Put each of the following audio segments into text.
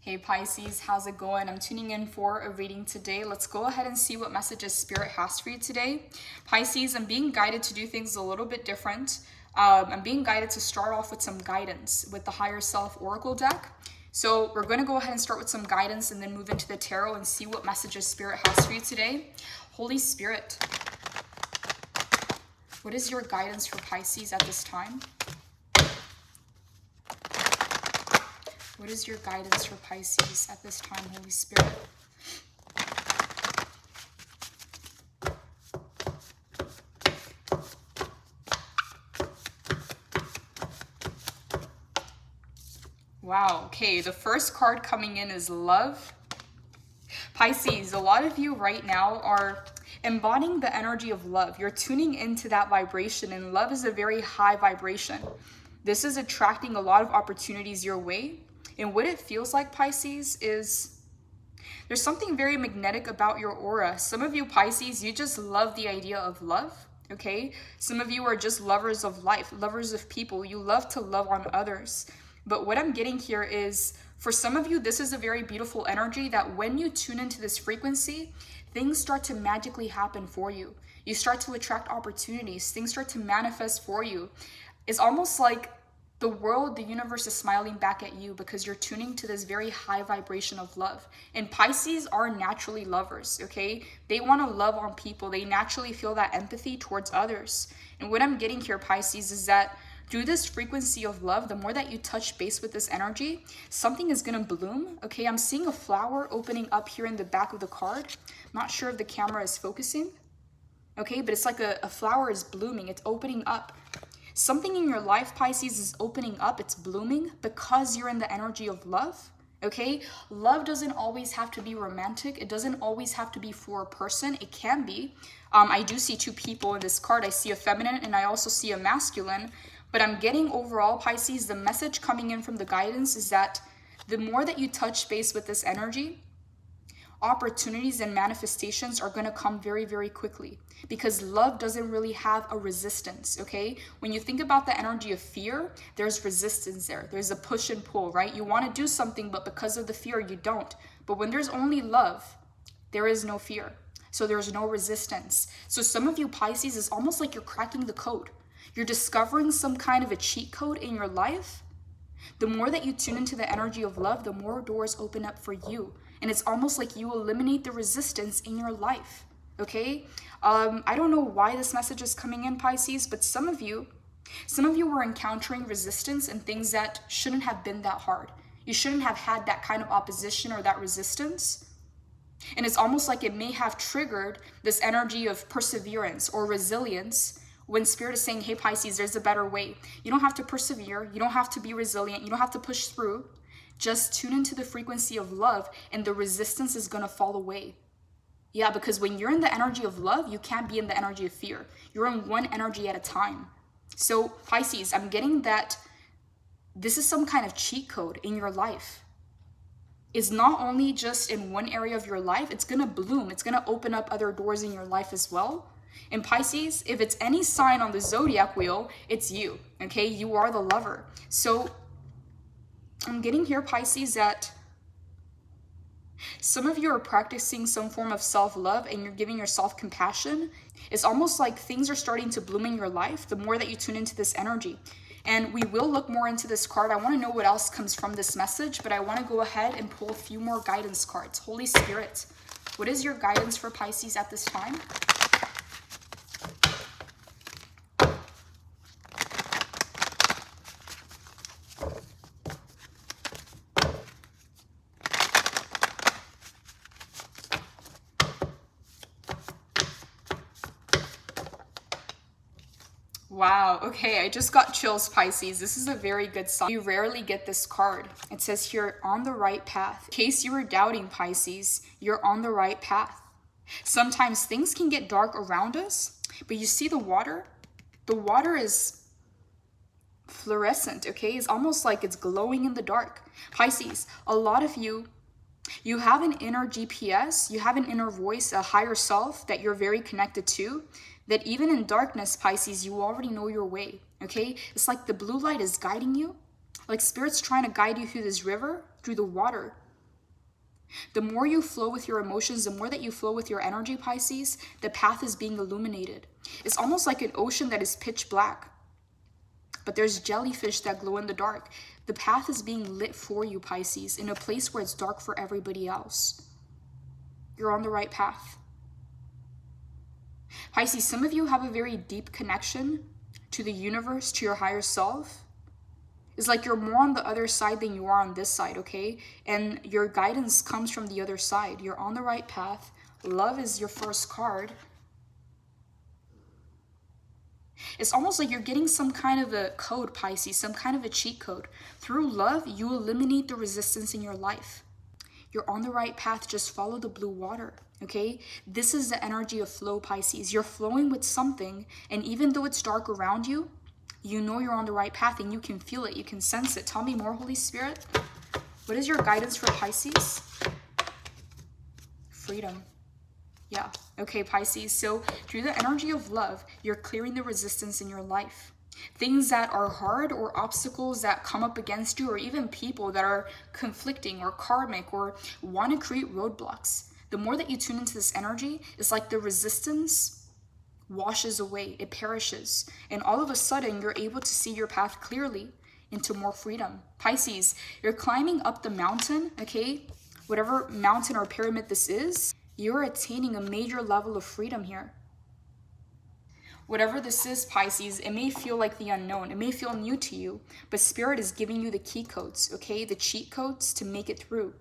Hey Pisces, how's it going? I'm tuning in for a reading today. Let's go ahead and see what messages Spirit has for you today. Pisces, I'm being guided to do things a little bit different. I'm being guided to start off with some guidance with the Higher Self Oracle deck. So we're going to go ahead and start with some guidance and then move into the tarot and see what messages Spirit has for you today. Holy Spirit, what is your guidance for Pisces at this time? What is your guidance for Pisces at this time, Holy Spirit? Wow, okay, the first card coming in is love. Pisces, a lot of you right now are embodying the energy of love. You're tuning into that vibration, and love is a very high vibration. This is attracting a lot of opportunities your way. And what it feels like, Pisces, is there's something very magnetic about your aura. Some of you, Pisces, you just love the idea of love, okay? Some of you are just lovers of life, lovers of people. You love to love on others. But what I'm getting here is, for some of you, this is a very beautiful energy that when you tune into this frequency, things start to magically happen for you. You start to attract opportunities. Things start to manifest for you. It's almost like the world, the universe is smiling back at you because you're tuning to this very high vibration of love. And Pisces are naturally lovers, okay? They want to love on people. They naturally feel that empathy towards others. And what I'm getting here, Pisces, is that through this frequency of love, the more that you touch base with this energy, something is going to bloom, okay? I'm seeing a flower opening up here in the back of the card. I'm not sure if the camera is focusing, okay? But it's like a flower is blooming. It's opening up. Something in your life, Pisces, is opening up. It's blooming because you're in the energy of love, okay? Love doesn't always have to be romantic. It doesn't always have to be for a person. It can be. I do see two people in this card. I see a feminine and I also see a masculine. But I'm getting overall, Pisces, the message coming in from the guidance is that the more that you touch base with this energy, opportunities and manifestations are going to come very, very quickly because love doesn't really have a resistance, okay? When you think about the energy of fear, there's resistance there. There's a push and pull, right? You want to do something, but because of the fear, you don't. But when there's only love, there is no fear. So there's no resistance. So some of you, Pisces, is almost like you're cracking the code. You're discovering some kind of a cheat code in your life. The more that you tune into the energy of love, the more doors open up for you. And it's almost like you eliminate the resistance in your life, okay? I don't know why this message is coming in, Pisces, but some of you were encountering resistance and things that shouldn't have been that hard. You shouldn't have had that kind of opposition or that resistance. And it's almost like it may have triggered this energy of perseverance or resilience when Spirit is saying, hey, Pisces, there's a better way. You don't have to persevere. You don't have to be resilient. You don't have to push through. Just tune into the frequency of love and the resistance is going to fall away. Yeah, because when you're in the energy of love, you can't be in the energy of fear. You're in one energy at a time. So Pisces, I'm getting that this is some kind of cheat code in your life. It's not only just in one area of your life, it's going to bloom. It's going to open up other doors in your life as well. And Pisces, if it's any sign on the zodiac wheel, it's you, okay? You are the lover. So I'm getting here, Pisces, that some of you are practicing some form of self-love and you're giving yourself compassion. It's almost like things are starting to bloom in your life the more that you tune into this energy. And we will look more into this card. I want to know what else comes from this message, but I want to go ahead and pull a few more guidance cards. Holy Spirit, what is your guidance for Pisces at this time? Wow, okay, I just got chills, Pisces. This is a very good sign. You rarely get this card. It says here, on the right path. In case you were doubting, Pisces, you're on the right path. Sometimes things can get dark around us, but you see the water? The water is fluorescent, okay? It's almost like it's glowing in the dark. Pisces, a lot of you have an inner GPS, you have an inner voice, a higher self that you're very connected to, that even in darkness, Pisces, you already know your way, okay? It's like the blue light is guiding you. Like Spirit's trying to guide you through this river, through the water. The more you flow with your emotions, the more that you flow with your energy, Pisces, the path is being illuminated. It's almost like an ocean that is pitch black, but there's jellyfish that glow in the dark. The path is being lit for you, Pisces, in a place where it's dark for everybody else. You're on the right path. Pisces, some of you have a very deep connection to the universe, to your higher self. It's like you're more on the other side than you are on this side, okay? And your guidance comes from the other side. You're on the right path. Love is your first card. It's almost like you're getting some kind of a code, Pisces, some kind of a cheat code. Through love, you eliminate the resistance in your life. You're on the right path. Just follow the blue water, okay? This is the energy of flow, Pisces. You're flowing with something, and even though it's dark around you, you know you're on the right path and you can feel it. You can sense it. Tell me more, Holy Spirit. What is your guidance for Pisces? Freedom. Yeah. Okay, Pisces. So through the energy of love, you're clearing the resistance in your life. Things that are hard or obstacles that come up against you, or even people that are conflicting or karmic or want to create roadblocks. The more that you tune into this energy, it's like the resistance washes away, it perishes. And all of a sudden, you're able to see your path clearly into more freedom. Pisces, you're climbing up the mountain, okay? Whatever mountain or pyramid this is, you're attaining a major level of freedom here. Whatever this is, Pisces, it may feel like the unknown. It may feel new to you, but Spirit is giving you the key codes, okay? The cheat codes to make it through.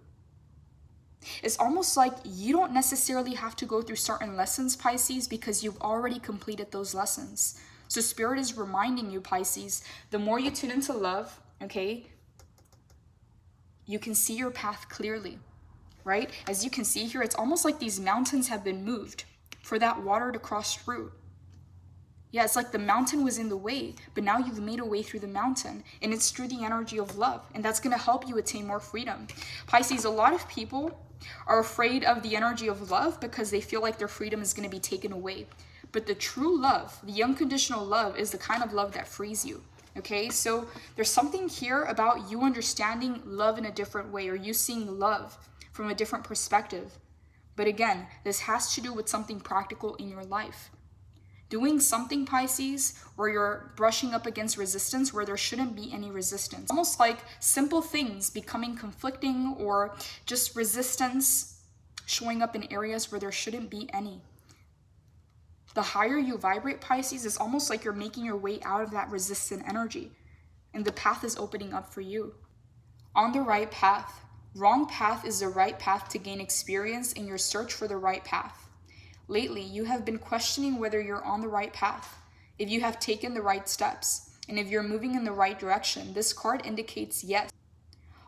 It's almost like you don't necessarily have to go through certain lessons, Pisces, because you've already completed those lessons. So Spirit is reminding you, Pisces, the more you tune into love, okay, you can see your path clearly, right? As you can see here, it's almost like these mountains have been moved for that water to cross through. Yeah, it's like the mountain was in the way, but now you've made a way through the mountain, and it's through the energy of love, and that's going to help you attain more freedom. Pisces, a lot of people are afraid of the energy of love because they feel like their freedom is going to be taken away. But the true love, the unconditional love, is the kind of love that frees you. Okay, so there's something here about you understanding love in a different way, or you seeing love from a different perspective. But again, this has to do with something practical in your life. Doing something, Pisces, where you're brushing up against resistance where there shouldn't be any resistance. Almost like simple things becoming conflicting, or just resistance showing up in areas where there shouldn't be any. The higher you vibrate, Pisces, it's almost like you're making your way out of that resistant energy, and the path is opening up for you. On the right path. Wrong path is the right path to gain experience in your search for the right path. Lately, you have been questioning whether you're on the right path, if you have taken the right steps, and if you're moving in the right direction. This card indicates yes.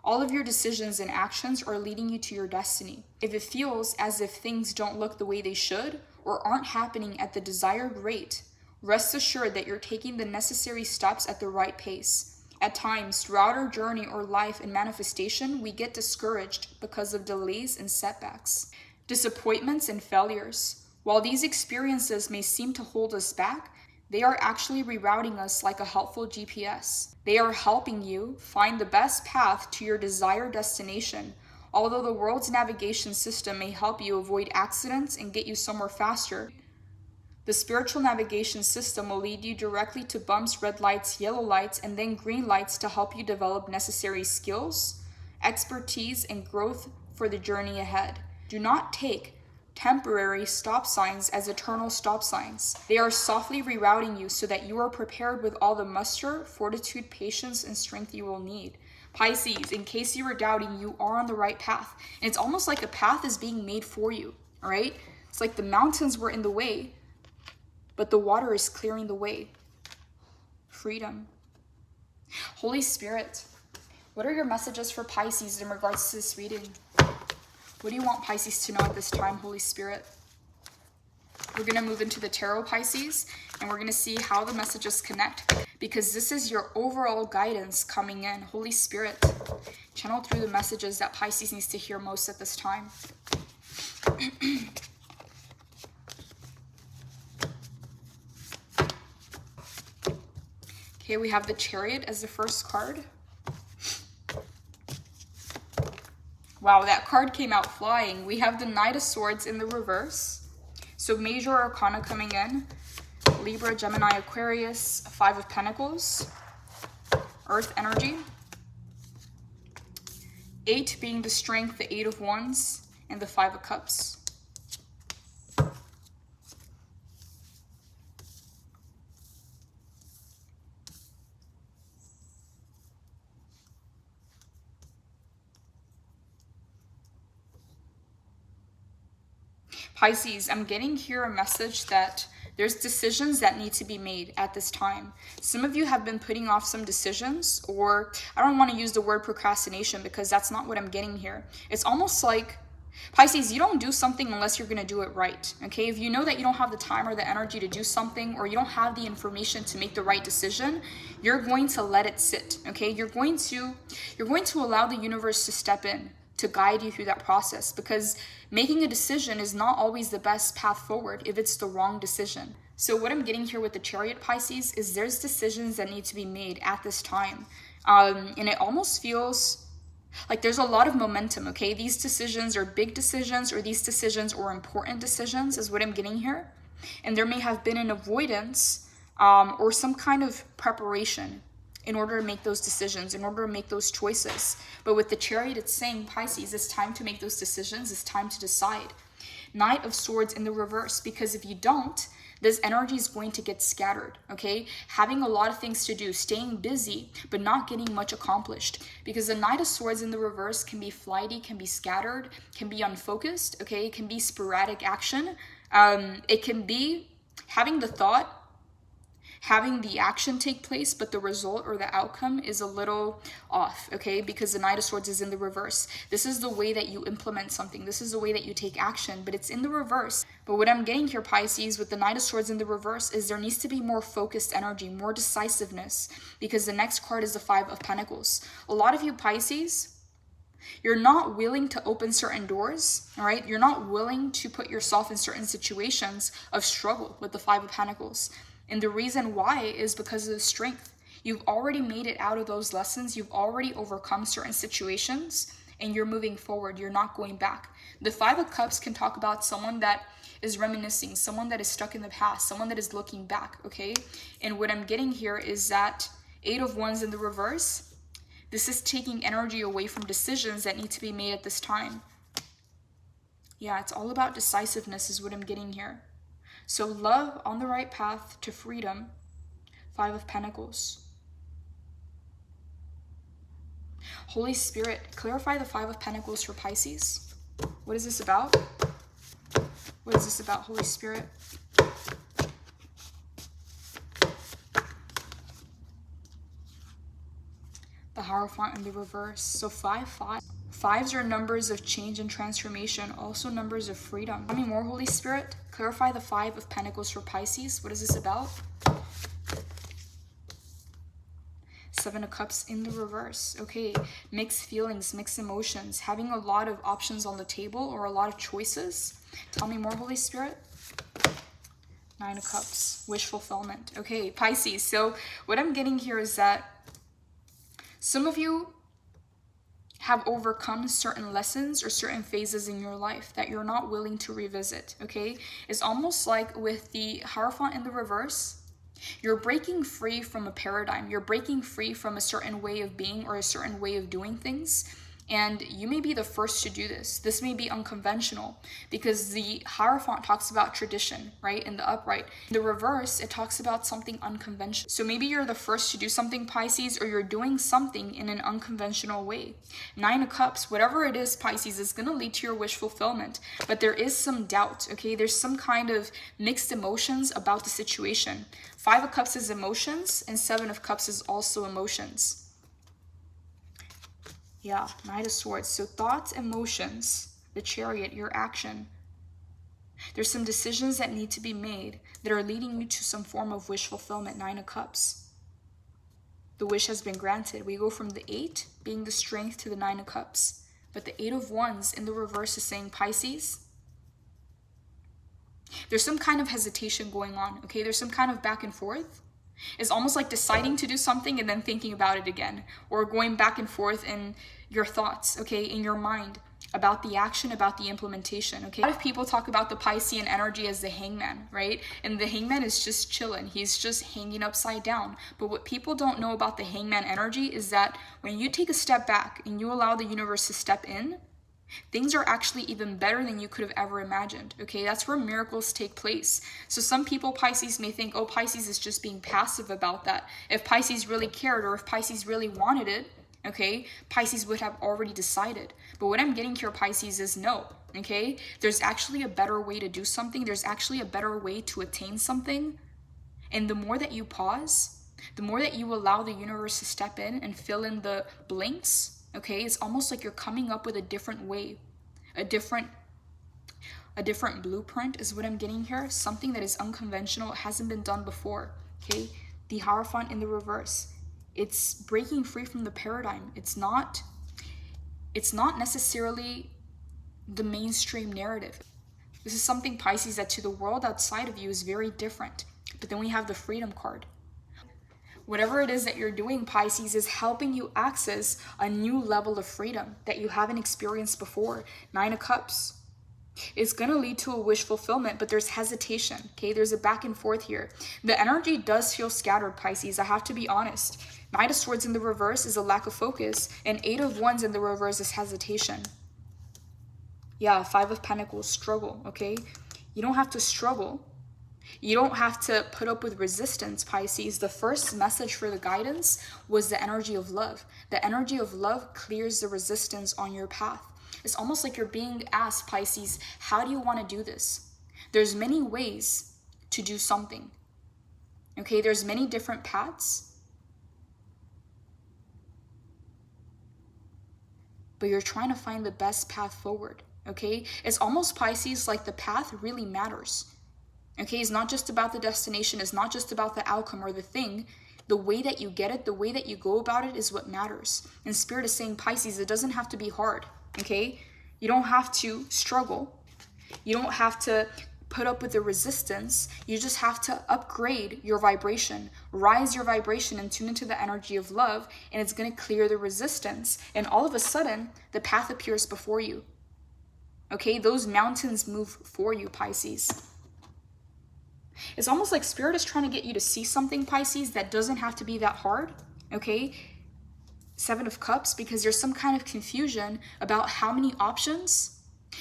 All of your decisions and actions are leading you to your destiny. If it feels as if things don't look the way they should, or aren't happening at the desired rate, rest assured that you're taking the necessary steps at the right pace. At times, throughout our journey or life and manifestation, we get discouraged because of delays and setbacks, disappointments and failures. While these experiences may seem to hold us back, they are actually rerouting us like a helpful GPS. They are helping you find the best path to your desired destination. Although the world's navigation system may help you avoid accidents and get you somewhere faster, the spiritual navigation system will lead you directly to bumps, red lights, yellow lights, and then green lights to help you develop necessary skills, expertise, and growth for the journey ahead. Do not take temporary stop signs as eternal stop signs. They are softly rerouting you so that you are prepared with all the muster, fortitude, patience, and strength you will need. Pisces, in case you were doubting, you are on the right path. And it's almost like a path is being made for you, all right? It's like the mountains were in the way, but the water is clearing the way. Freedom. Holy Spirit, what are your messages for Pisces in regards to this reading? What do you want Pisces to know at this time, Holy Spirit? We're going to move into the tarot, Pisces, and we're going to see how the messages connect, because this is your overall guidance coming in. Holy Spirit, channel through the messages that Pisces needs to hear most at this time. Okay, we have the Chariot as the first card. Wow, that card came out flying. We have the Knight of Swords in the reverse. So major arcana coming in. Libra, Gemini, Aquarius, Five of Pentacles. Earth energy. 8 being the Strength, the 8 of Wands, and the 5 of Cups. Pisces, I'm getting here a message that there's decisions that need to be made at this time. Some of you have been putting off some decisions, or I don't want to use the word procrastination because that's not what I'm getting here. It's almost like, Pisces, you don't do something unless you're going to do it right, okay? If you know that you don't have the time or the energy to do something, or you don't have the information to make the right decision, you're going to let it sit, okay? You're going to allow the universe to step in, to guide you through that process, because making a decision is not always the best path forward if it's the wrong decision. So what I'm getting here with the Chariot, Pisces, is there's decisions that need to be made at this time. And it almost feels like there's a lot of momentum, okay? These decisions are big decisions, or these decisions are important decisions is what I'm getting here. And there may have been an avoidance or some kind of preparation in order to make those decisions, in order to make those choices. But with the Chariot, it's saying, Pisces, it's time to make those decisions. It's time to decide. Knight of Swords in the reverse, because if you don't, this energy is going to get scattered, okay? Having a lot of things to do, staying busy, but not getting much accomplished. Because the Knight of Swords in the reverse can be flighty, can be scattered, can be unfocused, okay? It can be sporadic action. It can be having the thought, having the action take place, but the result or the outcome is a little off, okay? Because the Knight of Swords is in the reverse. This is the way that you implement something. This is the way that you take action, but it's in the reverse. But what I'm getting here, Pisces, with the Knight of Swords in the reverse is there needs to be more focused energy, more decisiveness, because the next card is the Five of Pentacles. A lot of you, Pisces, you're not willing to open certain doors, all right? You're not willing to put yourself in certain situations of struggle with the Five of Pentacles. And the reason why is because of the strength. You've already made it out of those lessons. You've already overcome certain situations, and you're moving forward. You're not going back. The Five of Cups can talk about someone that is reminiscing, someone that is stuck in the past, someone that is looking back, okay? And what I'm getting here is that Eight of Wands in the reverse, this is taking energy away from decisions that need to be made at this time. Yeah, it's all about decisiveness is what I'm getting here. So love on the right path to freedom, Five of Pentacles. Holy Spirit, clarify the Five of Pentacles for Pisces. What is this about? What is this about, Holy Spirit? The Hierophant in the reverse. So 5-5. Fives are numbers of change and transformation, also numbers of freedom. Tell me more, Holy Spirit. Clarify the Five of Pentacles for Pisces. What is this about? Seven of Cups in the reverse. Okay, mixed feelings, mixed emotions, having a lot of options on the table or a lot of choices. Tell me more, Holy Spirit. Nine of Cups, wish fulfillment. Okay, Pisces. So what I'm getting here is that some of you have overcome certain lessons or certain phases in your life that you're not willing to revisit, okay? It's almost like with the Hierophant in the reverse, you're breaking free from a paradigm. You're breaking free from a certain way of being or a certain way of doing things. And you may be the first to do this. This may be unconventional because the Hierophant talks about tradition, right? In the upright. In the reverse, it talks about something unconventional. So maybe you're the first to do something, Pisces, or you're doing something in an unconventional way. Nine of Cups, whatever it is, Pisces, is going to lead to your wish fulfillment. But there is some doubt, okay? There's some kind of mixed emotions about the situation. Five of Cups is emotions, and Seven of Cups is also emotions. Yeah, Knight of Swords. So thoughts, emotions, the Chariot, your action. There's some decisions that need to be made that are leading you to some form of wish fulfillment. Nine of Cups. The wish has been granted. We go from the 8 being the strength to the 9 of Cups. But the 8 of Wands in the reverse is saying, Pisces, there's some kind of hesitation going on, okay? There's some kind of back and forth. It's almost like deciding to do something and then thinking about it again, or going back and forth in your thoughts, okay, in your mind. about the action, about the implementation, okay? A lot of people talk about the Piscean energy as the hangman, right? And the hangman is just chilling. He's just hanging upside down. But what people don't know about the hangman energy is that when you take a step back and you allow the universe to step in, things are actually even better than you could have ever imagined, okay? That's where miracles take place. So some people, Pisces, may think, oh, Pisces is just being passive about that. If Pisces really cared, or if Pisces really wanted it, okay, Pisces would have already decided. But what I'm getting here, Pisces, is no, okay? There's actually a better way to do something. There's actually a better way to attain something. And the more that you pause, the more that you allow the universe to step in and fill in the blanks, okay, it's almost like you're coming up with a different way, a different blueprint is what I'm getting here. Something that is unconventional, it hasn't been done before, okay? The Hierophant in the reverse. It's breaking free from the paradigm. It's not necessarily the mainstream narrative. This is something, Pisces, that to the world outside of you is very different. But then we have the Freedom card. Whatever it is that you're doing, Pisces, is helping you access a new level of freedom that you haven't experienced before. 9 of Cups. It's going to lead to a wish fulfillment, but there's hesitation, okay? There's a back and forth here. The energy does feel scattered, Pisces. I have to be honest. 9 of Swords in the reverse is a lack of focus, and 8 of Wands in the reverse is hesitation. Yeah, 5 of Pentacles, struggle, okay? You don't have to struggle. You don't have to put up with resistance, Pisces. The first message for the guidance was the energy of love. The energy of love clears the resistance on your path. It's almost like you're being asked, Pisces, how do you want to do this? There's many ways to do something. Okay, there's many different paths. But you're trying to find the best path forward. Okay, it's almost, Pisces, like the path really matters. Okay, it's not just about the destination. It's not just about the outcome or the thing. The way that you get it, the way that you go about it is what matters. And Spirit is saying, Pisces, it doesn't have to be hard. Okay, you don't have to struggle. You don't have to put up with the resistance. You just have to upgrade your vibration, rise your vibration, and tune into the energy of love, and it's going to clear the resistance. And all of a sudden, the path appears before you. Okay, those mountains move for you, Pisces. It's almost like Spirit is trying to get you to see something, Pisces, that doesn't have to be that hard. Okay, 7 of Cups, because there's some kind of confusion about how many options.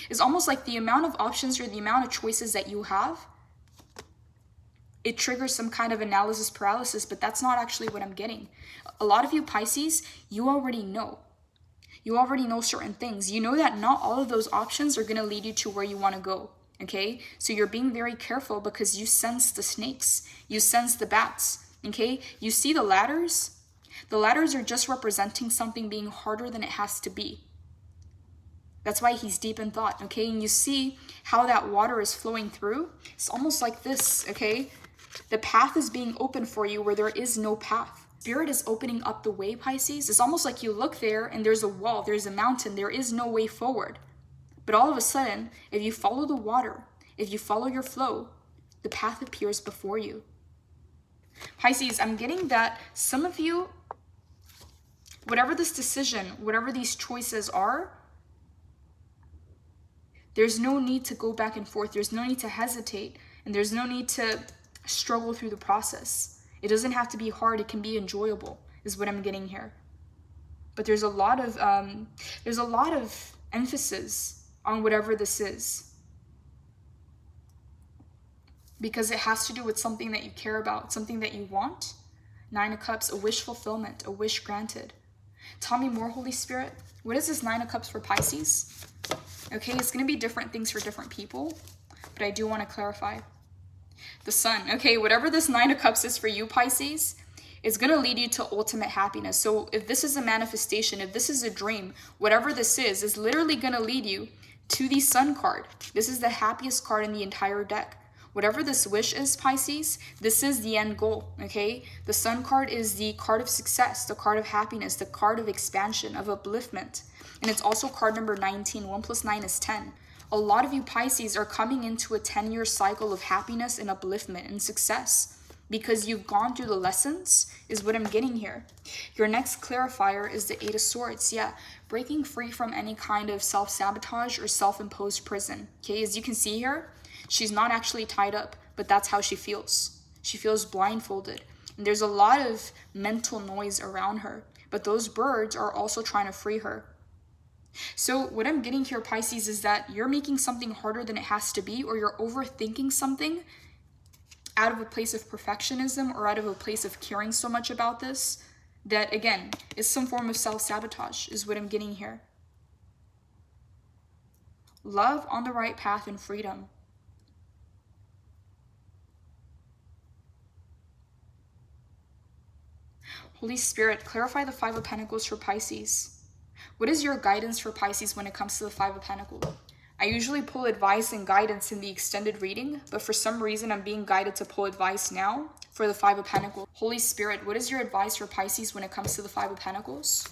It's almost like the amount of options or the amount of choices that you have, it triggers some kind of analysis paralysis, but that's not actually what I'm getting. A lot of you, Pisces, you already know. You already know certain things. You know that not all of those options are going to lead you to where you want to go. Okay, so you're being very careful because you sense the snakes. You sense the bats. Okay, you see the ladders. The ladders are just representing something being harder than it has to be. That's why he's deep in thought, okay? And you see how that water is flowing through. It's almost like this, okay? The path is being opened for you where there is no path. Spirit is opening up the way, Pisces. It's almost like you look there and there's a wall, there's a mountain, there is no way forward. But all of a sudden, if you follow the water, if you follow your flow, the path appears before you. Pisces, I'm getting that some of you, whatever this decision, whatever these choices are, there's no need to go back and forth. There's no need to hesitate. And there's no need to struggle through the process. It doesn't have to be hard. It can be enjoyable, is what I'm getting here. But there's a lot of emphasis on whatever this is, because it has to do with something that you care about, something that you want. 9 of Cups, a wish fulfillment, a wish granted. Tell me more, Holy Spirit. What is this 9 of Cups for Pisces? Okay, it's going to be different things for different people, but I do want to clarify. The Sun. Okay, whatever this 9 of Cups is for you, Pisces, it's going to lead you to ultimate happiness. So if this is a manifestation, if this is a dream, whatever this is literally going to lead you to the Sun card. This is the happiest card in the entire deck. Whatever this wish is, Pisces, this is the end goal, okay? The Sun card is the card of success, the card of happiness, the card of expansion, of upliftment. And it's also card number 19. 1 plus 9 is 10. A lot of you, Pisces, are coming into a 10-year cycle of happiness and upliftment and success. because you've gone through the lessons is what I'm getting here. Your next clarifier is the Eight of Swords. Yeah, breaking free from any kind of self-sabotage or self-imposed prison. Okay, as you can see here, she's not actually tied up, but that's how she feels. She feels blindfolded. And there's a lot of mental noise around her, but those birds are also trying to free her. So what I'm getting here, Pisces, is that you're making something harder than it has to be, or you're overthinking something out of a place of perfectionism or out of a place of caring so much about this that, again, is some form of self-sabotage is what I'm getting here. Love on the right path and freedom. Holy Spirit, clarify the Five of Pentacles for Pisces. What is your guidance for Pisces when it comes to the Five of Pentacles? I usually pull advice and guidance in the extended reading, but for some reason I'm being guided to pull advice now for the Five of Pentacles. Holy Spirit, what is your advice for Pisces when it comes to the Five of Pentacles?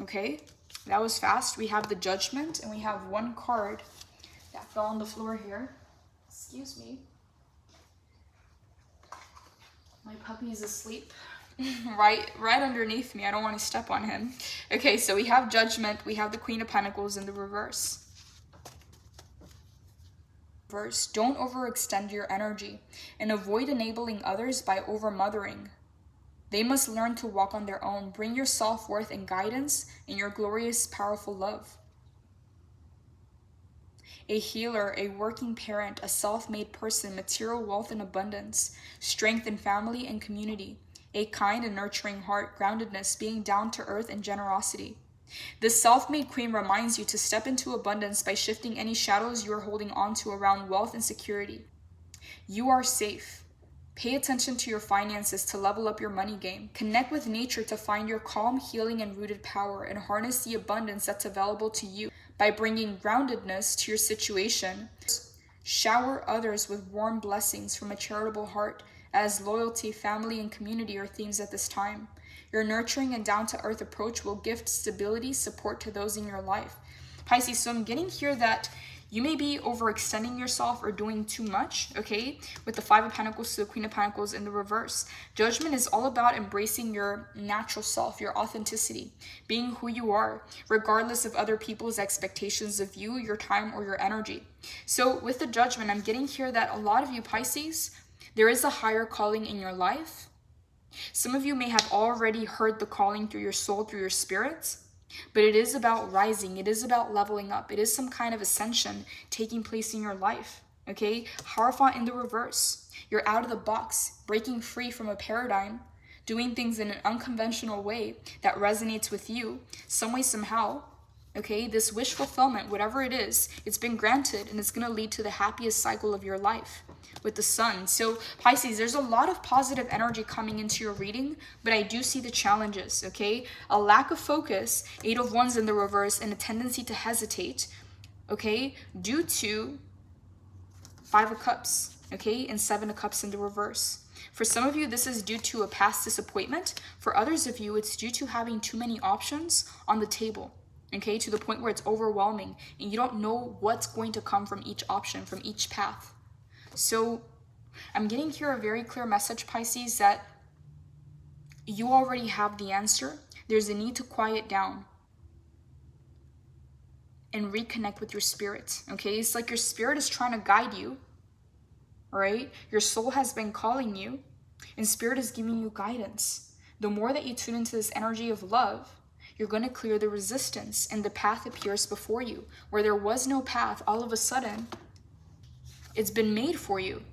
Okay, that was fast. We have the Judgment, and we have one card that fell on the floor here. Excuse me. My puppy is asleep. right underneath me. I don't want to step on him. Okay, so we have Judgment, we have the Queen of Pentacles in the reverse. Don't overextend your energy and avoid enabling others by overmothering. They must learn to walk on their own. Bring your self-worth and guidance in your glorious, powerful love. A healer, a working parent, a self-made person, material wealth and abundance, strength in family and community. A kind and nurturing heart, groundedness, being down to earth, and generosity. This self-made queen reminds you to step into abundance by shifting any shadows you are holding on to around wealth and security. You are safe. Pay attention to your finances to level up your money game. Connect with nature to find your calm, healing, and rooted power, and harness the abundance that's available to you by bringing groundedness to your situation. Shower others with warm blessings from a charitable heart, as loyalty, family, and community are themes at this time. Your nurturing and down-to-earth approach will gift stability, support to those in your life. Pisces, so I'm getting here that you may be overextending yourself or doing too much, okay? With the Five of Pentacles to the Queen of Pentacles in the reverse. Judgment is all about embracing your natural self, your authenticity, being who you are, regardless of other people's expectations of you, your time, or your energy. So with the Judgment, I'm getting here that a lot of you, Pisces, there is a higher calling in your life. Some of you may have already heard the calling through your soul, through your spirit, but it is about rising. It is about leveling up. It is some kind of ascension taking place in your life, okay? Hierophant in the reverse. You're out of the box, breaking free from a paradigm, doing things in an unconventional way that resonates with you, some way, somehow, okay? This wish fulfillment, whatever it is, it's been granted, and it's going to lead to the happiest cycle of your life with the sun. So Pisces, there's a lot of positive energy coming into your reading, but I do see the challenges, okay? A lack of focus, Eight of Wands in the reverse, and a tendency to hesitate, okay? Due to Five of Cups, okay? And Seven of Cups in the reverse. For some of you, this is due to a past disappointment. For others of you, it's due to having too many options on the table, okay? To the point where it's overwhelming and you don't know what's going to come from each option, from each path. So I'm getting here a very clear message, Pisces, that you already have the answer. There's a need to quiet down and reconnect with your spirit, okay? It's like your spirit is trying to guide you, all right? Your soul has been calling you, and spirit is giving you guidance. The more that you tune into this energy of love, you're going to clear the resistance, and the path appears before you. Where there was no path, all of a sudden, it's been made for you.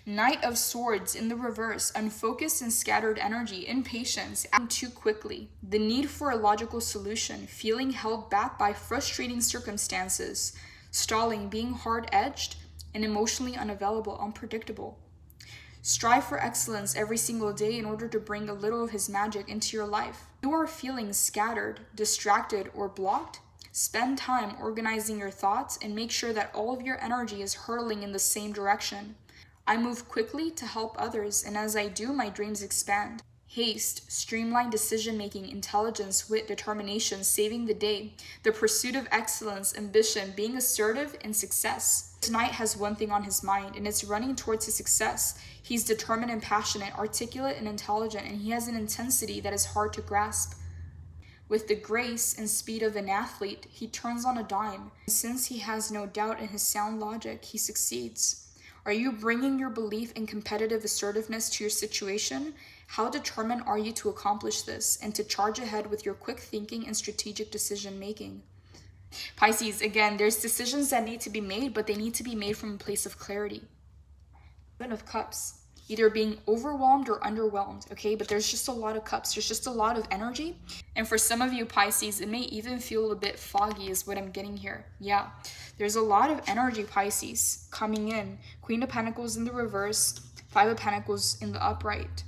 Knight of Swords in the reverse, unfocused and scattered energy, impatience, acting too quickly, the need for a logical solution, feeling held back by frustrating circumstances, stalling, being hard-edged, and emotionally unavailable, unpredictable. Strive for excellence every single day in order to bring a little of his magic into your life. You are feeling scattered, distracted, or blocked? Spend time organizing your thoughts and make sure that all of your energy is hurtling in the same direction. I move quickly to help others, and as I do, my dreams expand. haste, streamlined decision-making, intelligence, wit, determination, saving the day, the pursuit of excellence, ambition, being assertive, and success. Tonight has one thing on his mind, and it's running towards his success. He's determined and passionate, articulate and intelligent, and he has an intensity that is hard to grasp. With the grace and speed of an athlete, he turns on a dime. And since he has no doubt in his sound logic, he succeeds. Are you bringing your belief in competitive assertiveness to your situation? How determined are you to accomplish this and to charge ahead with your quick thinking and strategic decision making? Pisces, again, there's decisions that need to be made, but they need to be made from a place of clarity. Seven of Cups, either being overwhelmed or underwhelmed, okay? But there's just a lot of cups. There's just a lot of energy. And for some of you Pisces, it may even feel a bit foggy is what I'm getting here. Yeah, there's a lot of energy, Pisces, coming in. Queen of Pentacles in the reverse, Five of Pentacles in the upright.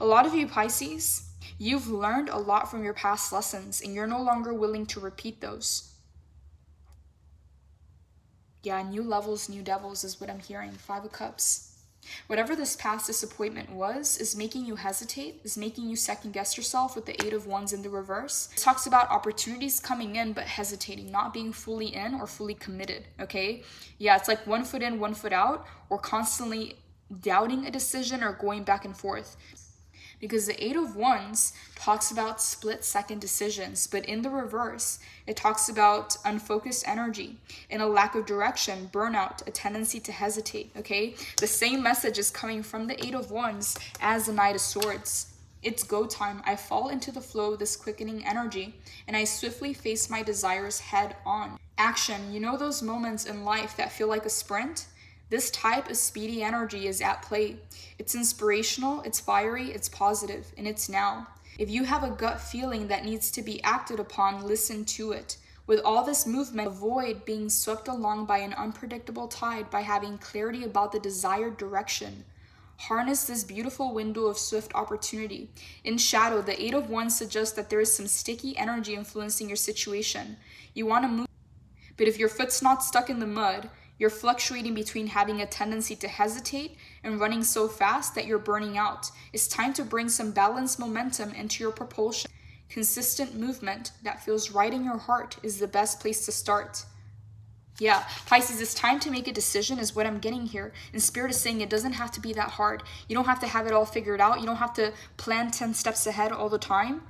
A lot of you Pisces, you've learned a lot from your past lessons and you're no longer willing to repeat those. Yeah, new levels, new devils is what I'm hearing. Five of Cups. Whatever this past disappointment was is making you hesitate, is making you second guess yourself with the Eight of Wands in the reverse. It talks about opportunities coming in but hesitating, not being fully in or fully committed, okay? Yeah, it's like 1 foot in, 1 foot out, or constantly doubting a decision or going back and forth. Because the Eight of Wands talks about split-second decisions, but in the reverse, it talks about unfocused energy and a lack of direction, burnout, a tendency to hesitate, okay? The same message is coming from the Eight of Wands as the Knight of Swords. It's go time. I fall into the flow of this quickening energy, and I swiftly face my desires head on. Action. You know those moments in life that feel like a sprint? This type of speedy energy is at play. It's inspirational, it's fiery, it's positive, and it's now. If you have a gut feeling that needs to be acted upon, listen to it. With all this movement, avoid being swept along by an unpredictable tide by having clarity about the desired direction. Harness this beautiful window of swift opportunity. In shadow, the Eight of Wands suggests that there is some sticky energy influencing your situation. You want to move, but if your foot's not stuck in the mud, you're fluctuating between having a tendency to hesitate and running so fast that you're burning out. It's time to bring some balanced momentum into your propulsion. Consistent movement that feels right in your heart is the best place to start. Yeah, Pisces, it's time to make a decision is what I'm getting here. And Spirit is saying it doesn't have to be that hard. You don't have to have it all figured out. You don't have to plan 10 steps ahead all the time.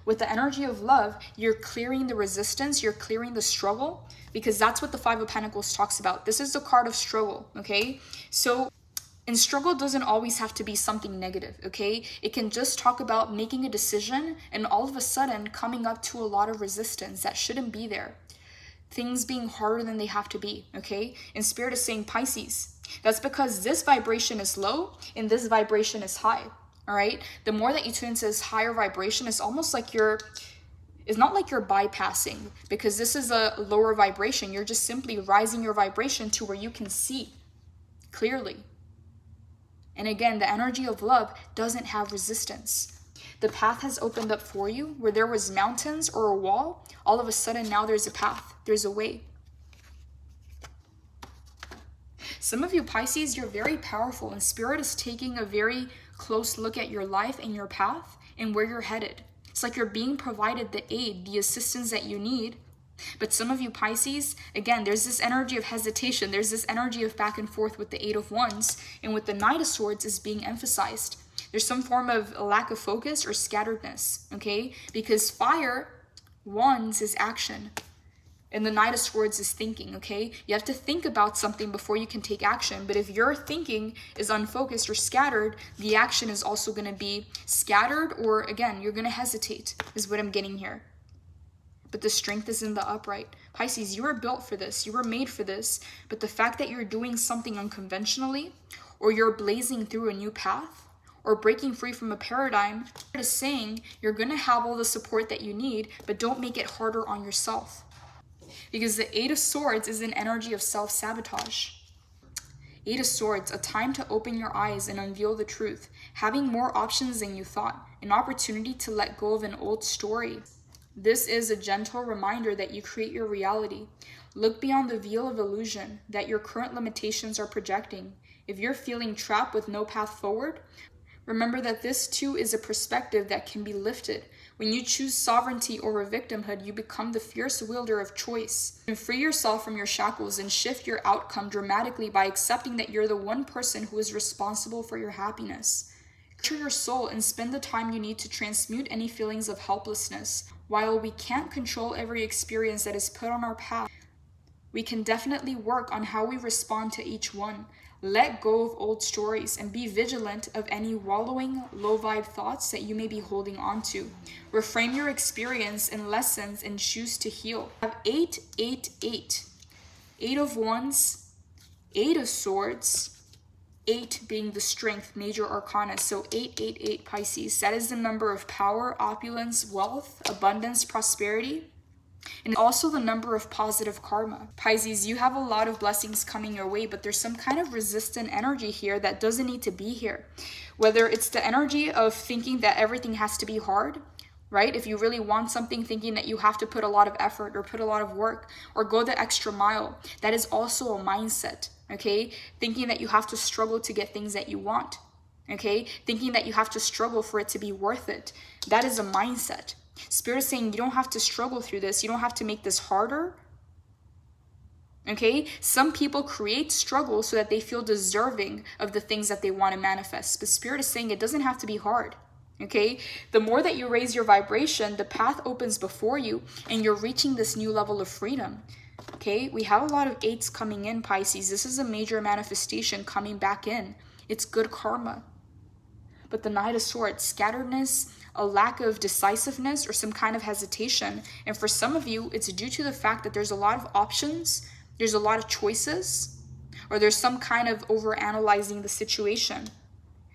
With the energy of love, you're clearing the resistance, you're clearing the struggle, because that's what the Five of Pentacles talks about. This is the card of struggle, okay? So, and struggle doesn't always have to be something negative, okay? It can just talk about making a decision and all of a sudden coming up to a lot of resistance that shouldn't be there. Things being harder than they have to be, okay? And Spirit is saying, Pisces, that's because this vibration is low and this vibration is high. All right, the more that you tune into this higher vibration, it's almost like it's not like you're bypassing, because this is a lower vibration. You're just simply rising your vibration to where you can see clearly. And again, the energy of love doesn't have resistance. The path has opened up for you. Where there was mountains or a wall, all of a sudden now there's a path, there's a way. Some of you Pisces, you're very powerful, and Spirit is taking a very close look at your life and your path and where you're headed. It's like you're being provided the aid, the assistance that you need. But some of you Pisces, again, there's this energy of hesitation. There's this energy of back and forth with the Eight of Wands, and with the Knight of Swords is being emphasized. There's some form of a lack of focus or scatteredness, okay? Because fire, wands, is action. And the Knight of Swords is thinking, okay? You have to think about something before you can take action. But if your thinking is unfocused or scattered, the action is also going to be scattered, or again, you're going to hesitate, is what I'm getting here. But the strength is in the upright. Pisces, you were built for this. You were made for this. But the fact that you're doing something unconventionally, or you're blazing through a new path, or breaking free from a paradigm, it is saying you're going to have all the support that you need, but don't make it harder on yourself. Because the Eight of Swords is an energy of self-sabotage. Eight of Swords, a time to open your eyes and unveil the truth, having more options than you thought, an opportunity to let go of an old story. This is a gentle reminder that you create your reality. Look beyond the veil of illusion that your current limitations are projecting. If you're feeling trapped with no path forward, Remember that this too is a perspective that can be lifted. When you choose sovereignty over victimhood, you become the fierce wielder of choice. You can free yourself from your shackles and shift your outcome dramatically by accepting that you're the one person who is responsible for your happiness. Nurture your soul and spend the time you need to transmute any feelings of helplessness. While we can't control every experience that is put on our path, we can definitely work on how we respond to each one. Let go of old stories and be vigilant of any wallowing, low-vibe thoughts that you may be holding on to. Reframe your experience and lessons and choose to heal. I have 8, 8, 8. 8 of Wands, 8 of Swords, 8 being the strength, major arcana. So 8, 8, 8, Pisces. That is the number of power, opulence, wealth, abundance, prosperity. And also the number of positive karma. Pisces, you have a lot of blessings coming your way, but there's some kind of resistant energy here that doesn't need to be here. Whether it's the energy of thinking that everything has to be hard, right? If you really want something, thinking that you have to put a lot of effort or put a lot of work or go the extra mile, that is also a mindset, okay? Thinking that you have to struggle to get things that you want, okay? Thinking that you have to struggle for it to be worth it. That is a mindset. Spirit is saying you don't have to struggle through this. You don't have to make this harder. Okay? Some people create struggle so that they feel deserving of the things that they want to manifest. But Spirit is saying it doesn't have to be hard. Okay? The more that you raise your vibration, the path opens before you and you're reaching this new level of freedom. Okay? We have a lot of 8s coming in, Pisces. This is a major manifestation coming back in. It's good karma. But the Knight of Swords, scatteredness, a lack of decisiveness or some kind of hesitation. And for some of you, it's due to the fact that there's a lot of options, there's a lot of choices, or there's some kind of overanalyzing the situation.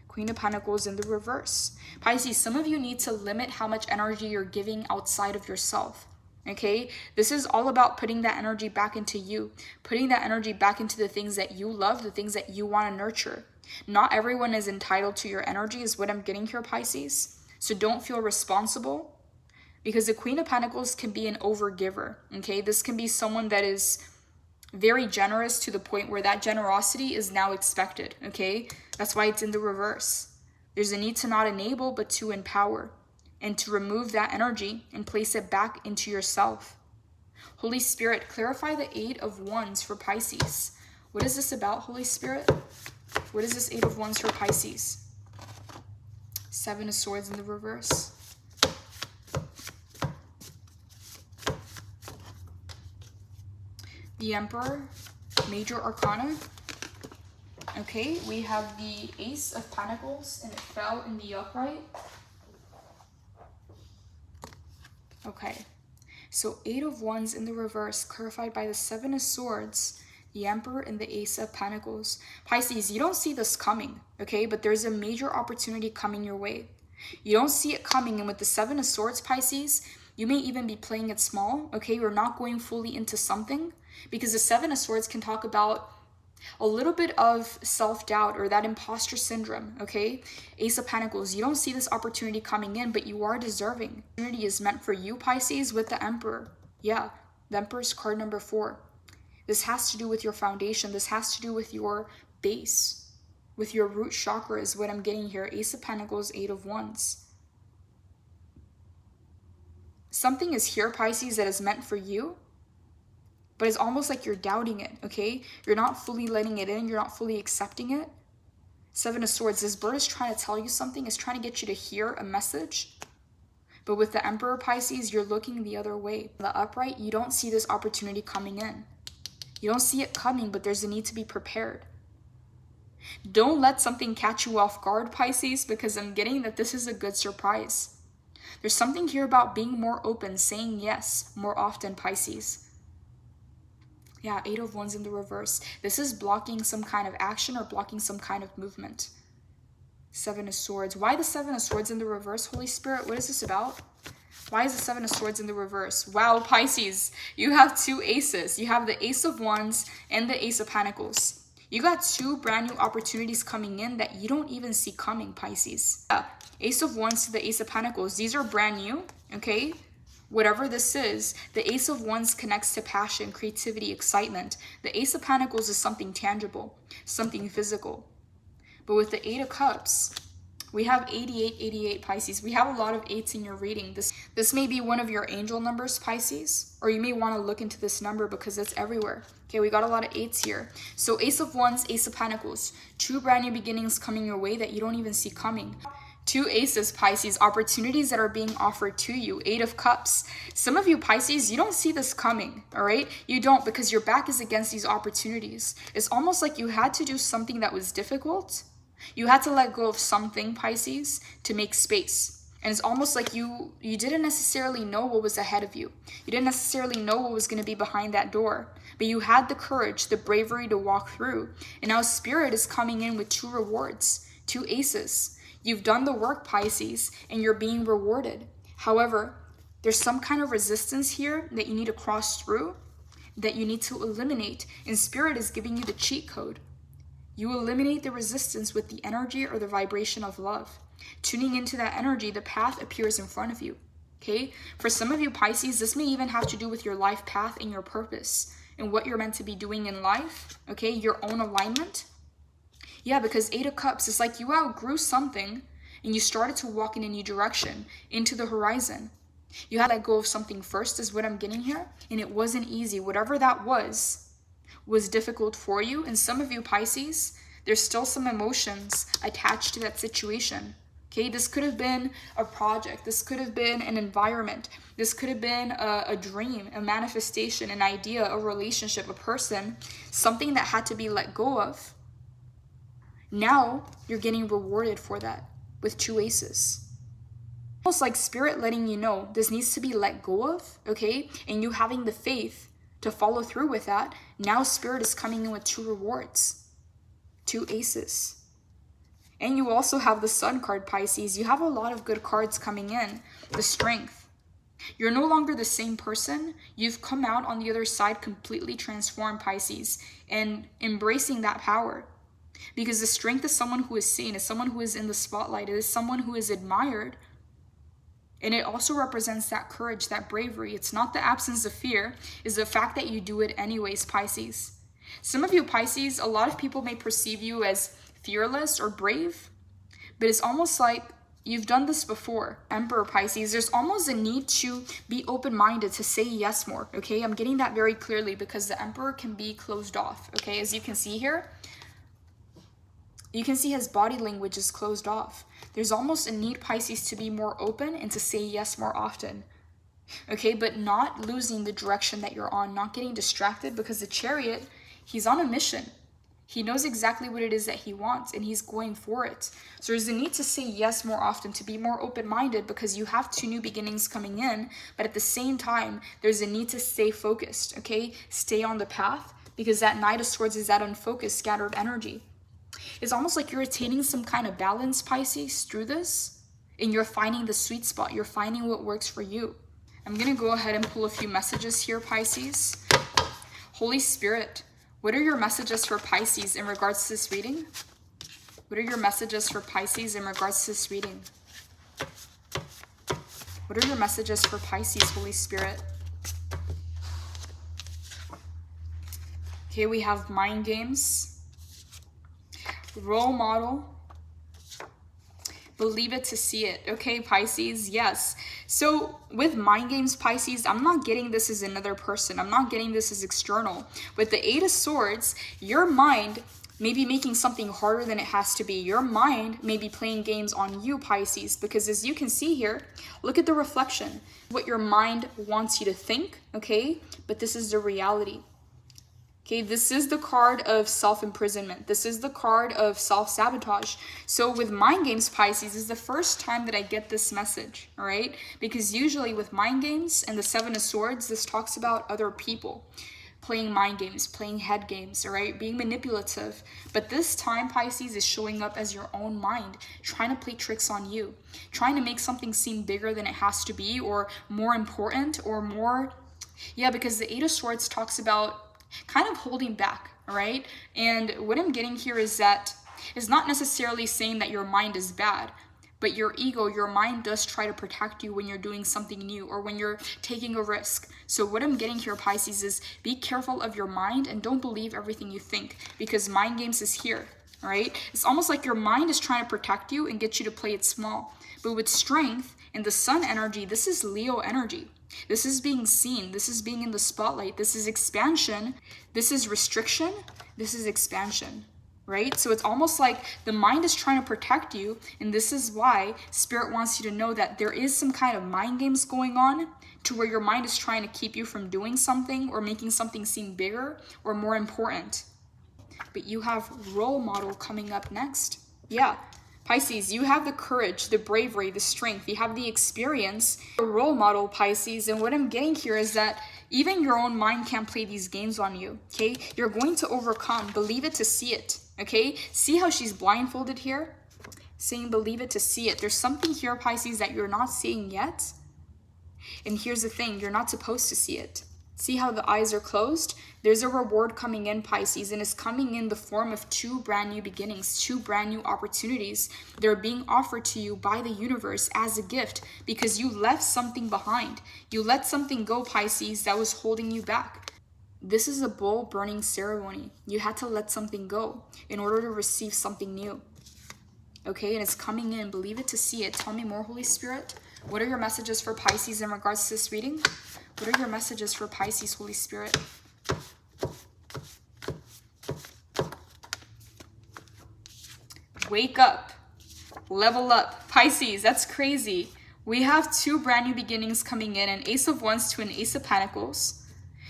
Queen of Pentacles in the reverse. Pisces, some of you need to limit how much energy you're giving outside of yourself. Okay? This is all about putting that energy back into you, putting that energy back into the things that you love, the things that you want to nurture. Not everyone is entitled to your energy is what I'm getting here, Pisces. So don't feel responsible, because the Queen of Pentacles can be an overgiver, okay? This can be someone that is very generous to the point where that generosity is now expected, okay? That's why it's in the reverse. There's a need to not enable, but to empower, and to remove that energy and place it back into yourself. Holy Spirit, clarify the 8 of Wands for Pisces. What is this about, Holy Spirit? What is this 8 of Wands for Pisces? 7 of Swords in the reverse. The Emperor, major arcana. Okay, we have the Ace of Pentacles and it fell in the upright. Okay, so 8 of Wands in the reverse, clarified by the 7 of Swords, the Emperor and the Ace of Pentacles. Pisces, you don't see this coming, okay? But there's a major opportunity coming your way. You don't see it coming, and with the 7 of Swords, Pisces, you may even be playing it small, okay? You're not going fully into something, because the 7 of Swords can talk about a little bit of self-doubt or that imposter syndrome, okay? Ace of Pentacles, you don't see this opportunity coming in, but you are deserving. The opportunity is meant for you, Pisces, with the Emperor. Yeah, the Emperor's card number 4. This has to do with your foundation. This has to do with your base, with your root chakra is what I'm getting here. Ace of Pentacles, 8 of Wands. Something is here, Pisces, that is meant for you, but it's almost like you're doubting it, okay? You're not fully letting it in. You're not fully accepting it. 7 of Swords, this bird is trying to tell you something. It's trying to get you to hear a message. But with the Emperor, Pisces, you're looking the other way. The upright, you don't see this opportunity coming in. You don't see it coming, but there's a need to be prepared. Don't let something catch you off guard, Pisces, because I'm getting that this is a good surprise. There's something here about being more open, saying yes more often, Pisces. Yeah, 8 of Wands in the reverse. This is blocking some kind of action or blocking some kind of movement. 7 of Swords. Why the 7 of Swords in the reverse, Holy Spirit? What is this about? Why is the 7 of Swords in the reverse? Wow, Pisces, you have 2 aces. You have the Ace of Wands and the Ace of Pentacles. You got 2 brand new opportunities coming in that you don't even see coming, Pisces. Yeah, Ace of Wands to the Ace of Pentacles. These are brand new, okay? Whatever this is, the Ace of Wands connects to passion, creativity, excitement. The Ace of Pentacles is something tangible, something physical. But with the 8 of Cups, We have 88, 88, Pisces. We have a lot of 8s in your reading. This may be one of your angel numbers, Pisces, or you may want to look into this number because it's everywhere. Okay, we got a lot of 8s here. So Ace of Wands, Ace of Pentacles. 2 brand new beginnings coming your way that you don't even see coming. 2 aces, Pisces, opportunities that are being offered to you. 8 of Cups. Some of you, Pisces, you don't see this coming, all right? You don't, because your back is against these opportunities. It's almost like you had to do something that was difficult. You had to let go of something, Pisces, to make space. And it's almost like you didn't necessarily know what was ahead of you. You didn't necessarily know what was going to be behind that door. But you had the courage, the bravery to walk through. And now Spirit is coming in with 2 rewards, 2 aces. You've done the work, Pisces, and you're being rewarded. However, there's some kind of resistance here that you need to cross through, that you need to eliminate. And Spirit is giving you the cheat code. You eliminate the resistance with the energy or the vibration of love. Tuning into that energy, the path appears in front of you. Okay? For some of you, Pisces, this may even have to do with your life path and your purpose and what you're meant to be doing in life. Okay? Your own alignment. Yeah, because 8 of Cups, it's like you outgrew something and you started to walk in a new direction, into the horizon. You had to let go of something first, is what I'm getting here. And it wasn't easy. Whatever that was difficult for you. And some of you, Pisces, there's still some emotions attached to that situation. Okay, this could have been a project. This could have been an environment. This could have been a dream, a manifestation, an idea, a relationship, a person, something that had to be let go of. Now you're getting rewarded for that with 2 aces. Almost like Spirit letting you know this needs to be let go of, okay? And you having the faith to follow through with that. Now Spirit is coming in with 2 rewards, 2 aces. And you also have the Sun card, Pisces. You have a lot of good cards coming in. The Strength. You're no longer the same person. You've come out on the other side completely transformed, Pisces, and embracing that power. Because the Strength is someone who is seen, is someone who is in the spotlight, it is someone who is admired. And it also represents that courage, that bravery. It's not the absence of fear, it's the fact that you do it anyways, Pisces. Some of you, Pisces, a lot of people may perceive you as fearless or brave, but it's almost like you've done this before. Emperor, Pisces, there's almost a need to be open-minded, to say yes more, okay? I'm getting that very clearly because the Emperor can be closed off, okay? As you can see here, you can see his body language is closed off. There's almost a need, Pisces, to be more open and to say yes more often. Okay, but not losing the direction that you're on, not getting distracted, because the Chariot, he's on a mission. He knows exactly what it is that he wants and he's going for it. So there's a need to say yes more often, to be more open-minded, because you have 2 new beginnings coming in, but at the same time, there's a need to stay focused, okay? Stay on the path, because that Knight of Swords is that unfocused, scattered energy. It's almost like you're attaining some kind of balance, Pisces, through this, and you're finding the sweet spot. You're finding what works for you. I'm going to go ahead and pull a few messages here, Pisces. Holy Spirit, what are your messages for Pisces in regards to this reading? What are your messages for Pisces in regards to this reading? What are your messages for Pisces, Holy Spirit? Okay, we have mind games. Role model. Believe it to see it. Okay, Pisces, yes. So with mind games, Pisces, I'm not getting this as another person. I'm not getting this as external. With the 8 of Swords, your mind may be making something harder than it has to be. Your mind may be playing games on you, Pisces, because as you can see here, look at the reflection. What your mind wants you to think, okay? But this is the reality. Okay, this is the card of self-imprisonment. This is the card of self-sabotage. So with mind games, Pisces, this is the first time that I get this message, all right? Because usually with mind games and the 7 of Swords, this talks about other people playing mind games, playing head games, all right? Being manipulative. But this time, Pisces, is showing up as your own mind, trying to play tricks on you, trying to make something seem bigger than it has to be, or more important, or more... Yeah, because the 8 of Swords talks about kind of holding back, all right? And what I'm getting here is that it's not necessarily saying that your mind is bad, but your ego, your mind does try to protect you when you're doing something new or when you're taking a risk. So what I'm getting here, Pisces, is be careful of your mind and don't believe everything you think, because mind games is here. all right? It's almost like your mind is trying to protect you and get you to play it small. But with strength and the sun energy, this is Leo energy. This is being seen. This is being in the spotlight. This is expansion. This is restriction. This is expansion, right? So it's almost like the mind is trying to protect you. And this is why Spirit wants you to know that there is some kind of mind games going on to where your mind is trying to keep you from doing something or making something seem bigger or more important. But you have role model coming up next. Yeah. Pisces, you have the courage, the bravery, the strength, you have the experience, a role model, Pisces. And what I'm getting here is that even your own mind can't play these games on you, okay? You're going to overcome. Believe it to see it, okay? See how she's blindfolded here? Saying believe it to see it. There's something here, Pisces, that you're not seeing yet. And here's the thing, you're not supposed to see it. See how the eyes are closed? There's a reward coming in, Pisces, and it's coming in the form of 2 brand new beginnings, 2 brand new opportunities. They're being offered to you by the universe as a gift because you left something behind. You let something go, Pisces, that was holding you back. This is a bowl burning ceremony. You had to let something go in order to receive something new. Okay, and it's coming in. Believe it to see it. Tell me more, Holy Spirit. What are your messages for Pisces in regards to this reading? What are your messages for Pisces, Holy Spirit? Wake up. Level up. Pisces, that's crazy. We have 2 brand new beginnings coming in, an Ace of Wands to an Ace of Pentacles.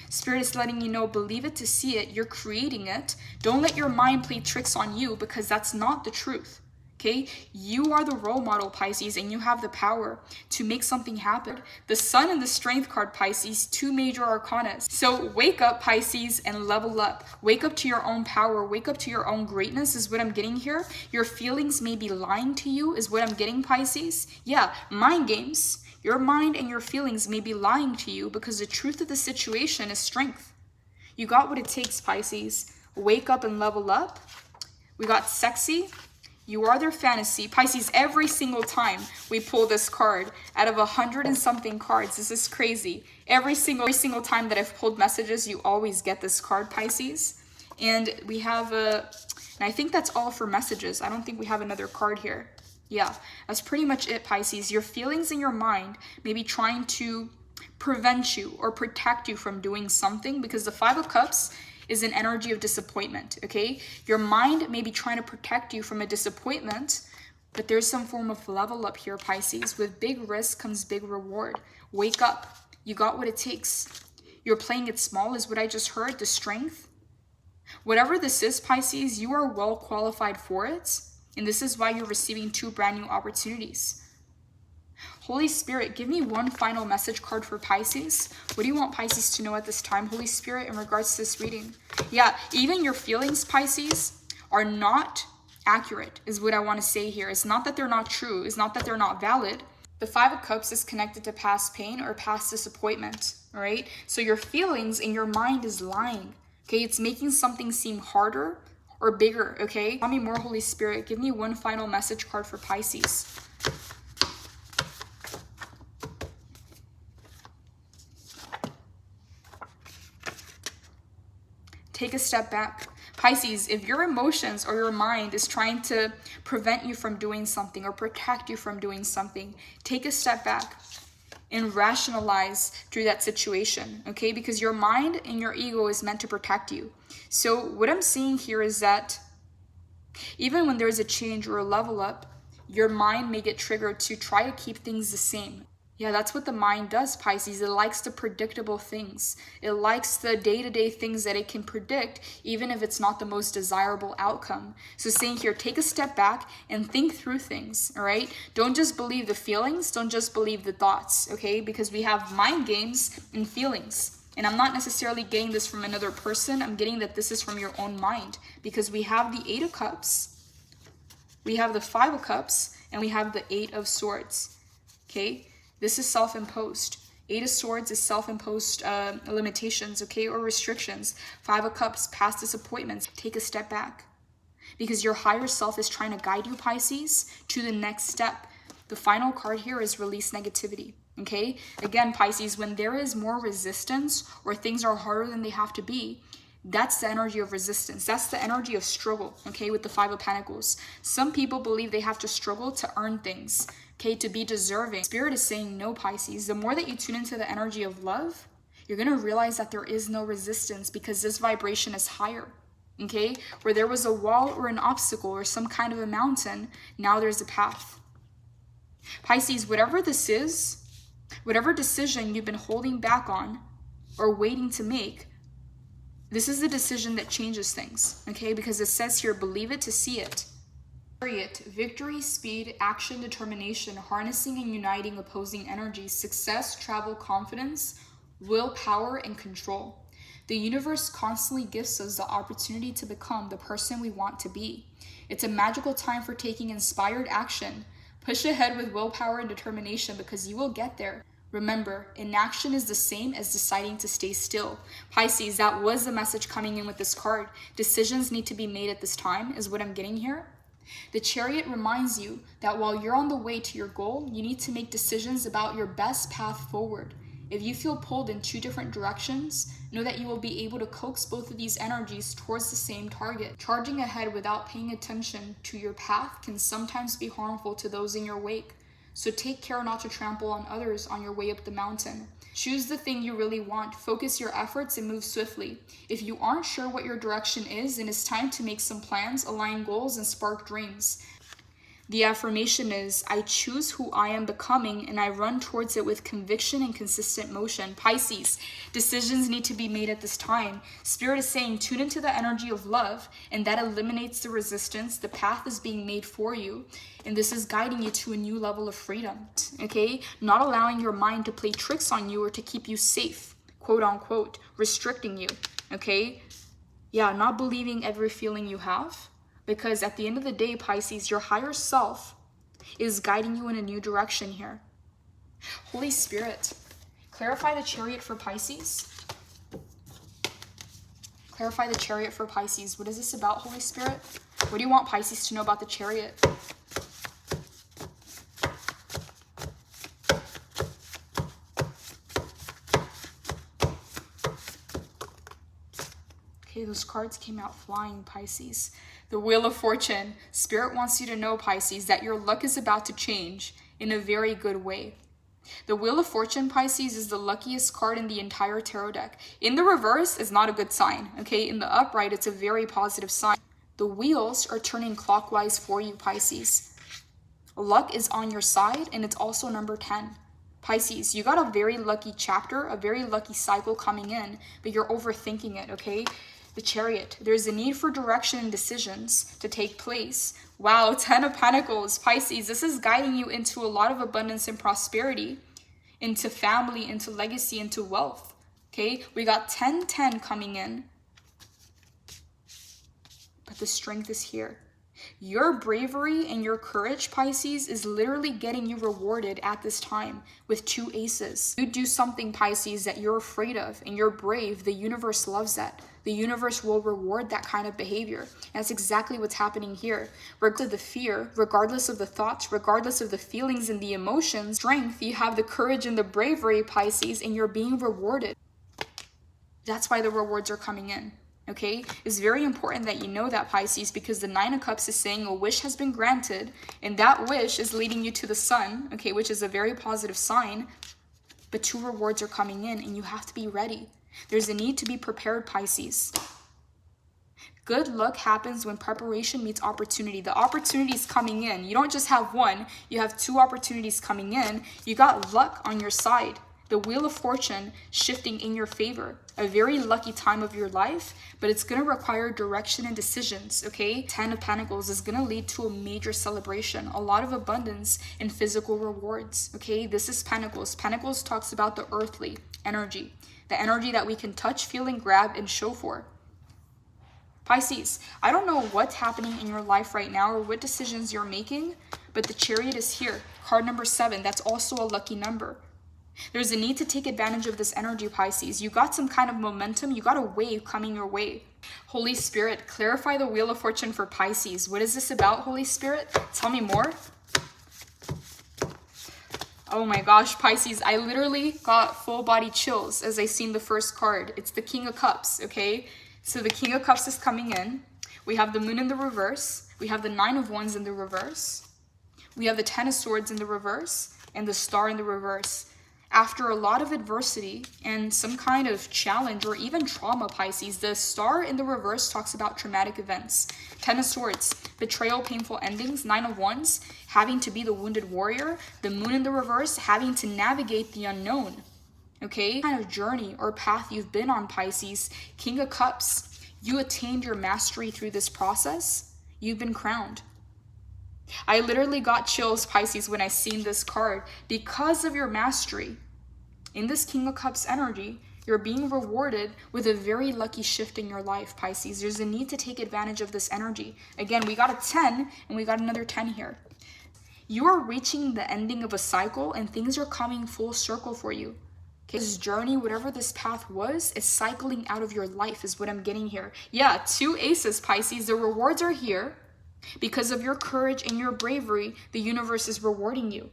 Spirit is letting you know, believe it to see it. You're creating it. Don't let your mind play tricks on you because that's not the truth. Okay, you are the role model, Pisces, and you have the power to make something happen. The Sun and the Strength card, Pisces, 2 major arcana. So wake up, Pisces, and level up. Wake up to your own power. Wake up to your own greatness is what I'm getting here. Your feelings may be lying to you is what I'm getting, Pisces. Yeah, mind games. Your mind and your feelings may be lying to you because the truth of the situation is strength. You got what it takes, Pisces. Wake up and level up. We got sexy. You are their fantasy. Pisces, every single time we pull this card, out of 100 and something cards, this is crazy. Every single time that I've pulled messages, you always get this card, Pisces. And we have and I think that's all for messages. I don't think we have another card here. Yeah, that's pretty much it, Pisces. Your feelings in your mind may be trying to prevent you or protect you from doing something because the 5 of Cups is an energy of disappointment, okay? Your mind may be trying to protect you from a disappointment, but there's some form of level up here, Pisces. With big risk comes big reward. Wake up. You got what it takes. You're playing it small is what I just heard, the strength. Whatever this is, Pisces, you are well qualified for it, and this is why you're receiving 2 brand new opportunities. Holy Spirit, give me one final message card for Pisces. What do you want Pisces to know at this time, Holy Spirit, in regards to this reading? Yeah, even your feelings, Pisces, are not accurate, is what I want to say here. It's not that they're not true. It's not that they're not valid. The 5 of Cups is connected to past pain or past disappointment, all right? So your feelings in your mind is lying, okay? It's making something seem harder or bigger, okay? Tell me more, Holy Spirit. Give me one final message card for Pisces. Take a step back. Pisces, if your emotions or your mind is trying to prevent you from doing something or protect you from doing something, take a step back and rationalize through that situation, okay? Because your mind and your ego is meant to protect you. So what I'm seeing here is that even when there's a change or a level up, your mind may get triggered to try to keep things the same. Yeah, that's what the mind does, Pisces. It likes the predictable things. It likes the day-to-day things that it can predict, even if it's not the most desirable outcome. So saying here, take a step back and think through things, all right? Don't just believe the feelings. Don't just believe the thoughts, okay? Because we have mind games and feelings. And I'm not necessarily getting this from another person. I'm getting that this is from your own mind. Because we have the 8 of Cups, we have the 5 of Cups, and we have the 8 of Swords, okay? This is self-imposed. 8 of Swords is self-imposed limitations, okay, or restrictions. 5 of Cups, past disappointments. Take a step back. Because your higher self is trying to guide you, Pisces, to the next step. The final card here is release negativity, okay? Again, Pisces, when there is more resistance or things are harder than they have to be, That's the energy of resistance. That's the energy of struggle, okay, with the Five of Pentacles. Some people believe they have to struggle to earn things, okay, to be deserving. Spirit is saying no, Pisces. The more that you tune into the energy of love, you're going to realize that there is no resistance because this vibration is higher, okay? Where there was a wall or an obstacle or some kind of a mountain, now there's a path. Pisces, whatever this is, whatever decision you've been holding back on or waiting to make, this is the decision that changes things, okay? Because it says here, believe it to see it. Chariot, victory, speed, action, determination, harnessing and uniting opposing energies, success, travel, confidence, willpower, and control. The universe constantly gives us the opportunity to become the person we want to be. It's a magical time for taking inspired action. Push ahead with willpower and determination because you will get there. Remember, inaction is the same as deciding to stay still. Pisces, that was the message coming in with this card. Decisions need to be made at this time, is what I'm getting here. The Chariot reminds you that while you're on the way to your goal, you need to make decisions about your best path forward. If you feel pulled in two different directions, know that you will be able to coax both of these energies towards the same target. Charging ahead without paying attention to your path can sometimes be harmful to those in your wake. So take care not to trample on others on your way up the mountain. Choose the thing you really want, focus your efforts, and move swiftly. If you aren't sure what your direction is, then it's time to make some plans, align goals, and spark dreams. The affirmation is, I choose who I am becoming and I run towards it with conviction and consistent motion. Pisces, decisions need to be made at this time. Spirit is saying, tune into the energy of love, and that eliminates the resistance. The path is being made for you, and this is guiding you to a new level of freedom, okay? Not allowing your mind to play tricks on you or to keep you safe, quote unquote, restricting you, okay? Yeah, not believing every feeling you have. Because at the end of the day, Pisces, your higher self is guiding you in a new direction here. Holy Spirit, clarify the Chariot for Pisces. Clarify the Chariot for Pisces. What is this about, Holy Spirit? What do you want Pisces to know about the Chariot? Okay, those cards came out flying, Pisces. The Wheel of Fortune. Spirit wants you to know, Pisces, that your luck is about to change in a very good way. The Wheel of Fortune, Pisces, is the luckiest card in the entire tarot deck. In the reverse, it's not a good sign, okay? In the upright, it's a very positive sign. The wheels are turning clockwise for you, Pisces. Luck is on your side, and it's also number 10. Pisces, you got a very lucky chapter, a very lucky cycle coming in, but you're overthinking it, okay? The Chariot, there's a need for direction and decisions to take place. Wow, 10 of Pentacles, Pisces, this is guiding you into a lot of abundance and prosperity, into family, into legacy, into wealth, okay? We got 10-10 coming in, but the strength is here. Your bravery and your courage, Pisces, is literally getting you rewarded at this time with 2 aces. You do something, Pisces, that you're afraid of and you're brave. The universe loves that. The universe will reward that kind of behavior. And that's exactly what's happening here. Regardless of the fear, regardless of the thoughts, regardless of the feelings and the emotions, strength, you have the courage and the bravery, Pisces, and you're being rewarded. That's why the rewards are coming in. Okay, it's very important that you know that, Pisces, because the 9 of Cups is saying a wish has been granted, and that wish is leading you to the sun, okay, which is a very positive sign, but 2 rewards are coming in, and you have to be ready. There's a need to be prepared, Pisces. Good luck happens when preparation meets opportunity. The opportunity is coming in. You don't just have one, you have 2 opportunities coming in. You got luck on your side. The Wheel of Fortune shifting in your favor. A very lucky time of your life, but it's going to require direction and decisions, okay? 10 of Pentacles is going to lead to a major celebration, a lot of abundance and physical rewards, okay? This is Pentacles. Pentacles talks about the earthly energy, the energy that we can touch, feel, and grab and show for. Pisces, I don't know what's happening in your life right now or what decisions you're making, but the Chariot is here. Card number 7, that's also a lucky number. There's a need to take advantage of this energy, Pisces. You got some kind of momentum. You got a wave coming your way. Holy Spirit, clarify the Wheel of Fortune for Pisces. What is this about, Holy Spirit? Tell me more. Oh my gosh, Pisces, I literally got full body chills as I seen the first card. It's the King of Cups, okay? So the King of Cups is coming in. We have the Moon in the reverse. We have the Nine of Wands in the reverse. We have the Ten of Swords in the reverse and the Star in the reverse. After a lot of adversity and some kind of challenge or even trauma, Pisces, the Star in the reverse talks about traumatic events. Ten of Swords, betrayal, painful endings. Nine of Wands, having to be the wounded warrior. The Moon in the reverse, having to navigate the unknown. Okay, kind of journey or path you've been on, Pisces. King of Cups, you attained your mastery through this process. You've been crowned. I literally got chills, Pisces, when I seen this card. Because of your mastery in this King of Cups energy, you're being rewarded with a very lucky shift in your life, Pisces. There's a need to take advantage of this energy. Again, we got a 10 and we got another 10 here. You are reaching the ending of a cycle and things are coming full circle for you. Okay, this journey, whatever this path was, is cycling out of your life is what I'm getting here. Yeah, 2 aces, Pisces. The rewards are here. Because of your courage and your bravery, the universe is rewarding you.